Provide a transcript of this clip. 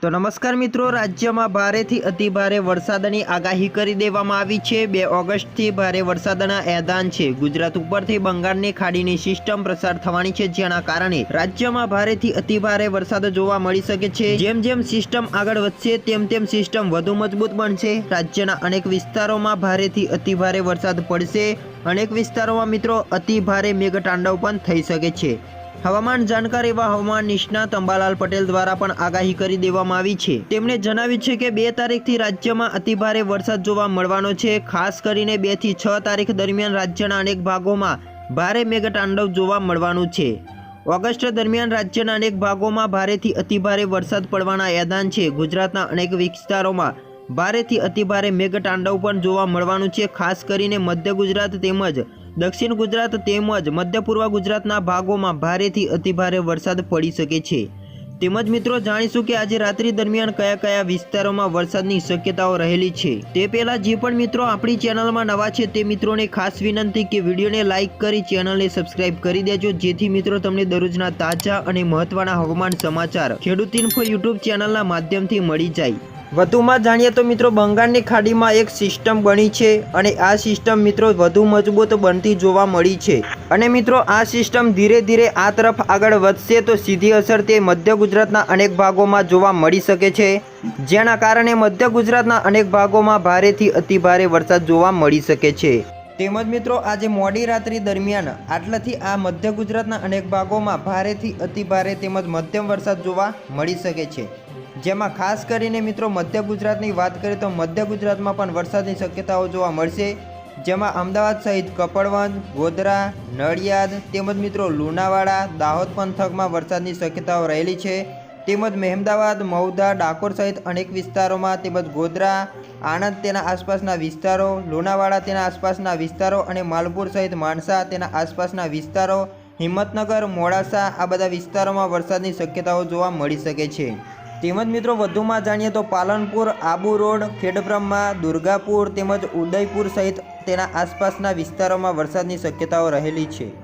તો નમસ્કાર મિત્રો, રાજ્યમાં ભારેથી અતિભારે વરસાદની આગાહી કરી દેવામાં આવી છે। 2 ઓગસ્ટથી ભારે વરસાદના એલાન છે। ગુજરાત ઉપરથી બંગાળની ખાડીની સિસ્ટમ પ્રસાર થવાની છે, જેના કારણે રાજ્યમાં ભારેથી અતિભારે વરસાદ જોવા મળી શકે છે। જેમ જેમ સિસ્ટમ આગળ વધશે તેમ તેમ સિસ્ટમ વધુ મજબૂત બનશે। રાજ્યના અનેક વિસ્તારોમાં ભારેથી અતિભારે વરસાદ પડશે। અનેક વિસ્તારોમાં મિત્રો અતિભારે મેઘતાંડવ પણ થઈ શકે છે। હવામાન જાણકાર એવા હવામાન નિષ્ણાત અંબાલાલ પટેલ દ્વારા પણ આગાહી કરી દેવામાં આવી છે। તેમણે જણાવ્યું છે કે 2 તારીખથી રાજ્યમાં અતિભારે વરસાદ જોવા મળવાનો છે। ખાસ કરીને 2 થી 6 તારીખ દરમિયાન રાજ્યના અનેક ભાગોમાં ભારે મેઘતાંડવ જોવા મળવાનું છે। ઓગસ્ટ દરમિયાન રાજ્યના અનેક ભાગોમાં ભારેથી અતિભારે વરસાદ પડવાના એલાન છે। ગુજરાતના અનેક વિસ્તારોમાં ભારેથી અતિભારે મેઘતાંડવ પણ જોવા મળવાનું છે। ખાસ કરીને મધ્ય ગુજરાત તેમજ દક્ષિણ ગુજરાત તેમજ મધ્ય પૂર્વ ગુજરાતના ભાગોમાં ભારેથી અતિભારે વરસાદ પડી શકે છે। તેમજ મિત્રો જાણીશું કે આજે રાત્રિ દરમિયાન કયા કયા વિસ્તારોમાં વરસાદની શક્યતાઓ રહેલી છે। તે પહેલા જે પણ મિત્રો આપણી ચેનલમાં નવા છે તે મિત્રોને ખાસ વિનંતી કે વિડીયોને લાઇક કરી ચેનલને સબસ્ક્રાઇબ કરી દેજો, જેથી મિત્રો તમને દરરોજના તાજા અને મહત્વના હવામાન સમાચાર ખેડૂત ઇન્ફો યુટ્યુબ ચેનલના માધ્યમથી મળી જાય। વધુમાં જાણીએ તો મિત્રો બંગાળની ખાડીમાં એક સિસ્ટમ બની છે અને આ સિસ્ટમ મિત્રો વધુ મજબૂત બનતી જોવા મળી છે। અને મિત્રો આ સિસ્ટમ ધીરે ધીરે આ તરફ આગળ વધશે તો સીધી અસર તે મધ્ય ગુજરાતના અનેક ભાગોમાં જોવા મળી શકે છે, જેના કારણે મધ્ય ગુજરાતના અનેક ભાગોમાં ભારેથી અતિભારે વરસાદ જોવા મળી શકે છે। તેમજ મિત્રો આજે મોડી રાત્રિ દરમિયાન આટલાથી આ મધ્ય ગુજરાતના અનેક ભાગોમાં ભારેથી અતિભારે તેમજ મધ્યમ વરસાદ જોવા મળી શકે છે, જેમાં ખાસ કરીને મિત્રો મધ્ય ગુજરાતની વાત કરીએ તો મધ્ય ગુજરાતમાં પણ વરસાદની શક્યતાઓ જોવા મળશે, જેમાં અમદાવાદ સહિત કપડવંજ, ગોધરા, નડિયાદ તેમજ મિત્રો લુણાવાડા, દાહોદ પંથકમાં વરસાદની શક્યતાઓ રહેલી છે। તેમજ મહેમદાવાદ, મહુધા, ડાકોર સહિત અનેક વિસ્તારોમાં તેમજ ગોધરા, આણંદ તેના આસપાસના વિસ્તારો, લુણાવાડા તેના આસપાસના વિસ્તારો અને માલપુર સહિત માણસા તેના આસપાસના વિસ્તારો, હિંમતનગર, મોડાસા આ બધા વિસ્તારોમાં વરસાદની શક્યતાઓ જોવા મળી શકે છે। તેમજ મિત્રો વધુમાં જાણીએ તો પાલનપુર, આબુ રોડ, ખેડબ્રહ્મા, દુર્ગાપુર તેમજ ઉદયપુર સહિત તેના આસપાસના વિસ્તારોમાં વરસાદની શક્યતાઓ રહેલી છે।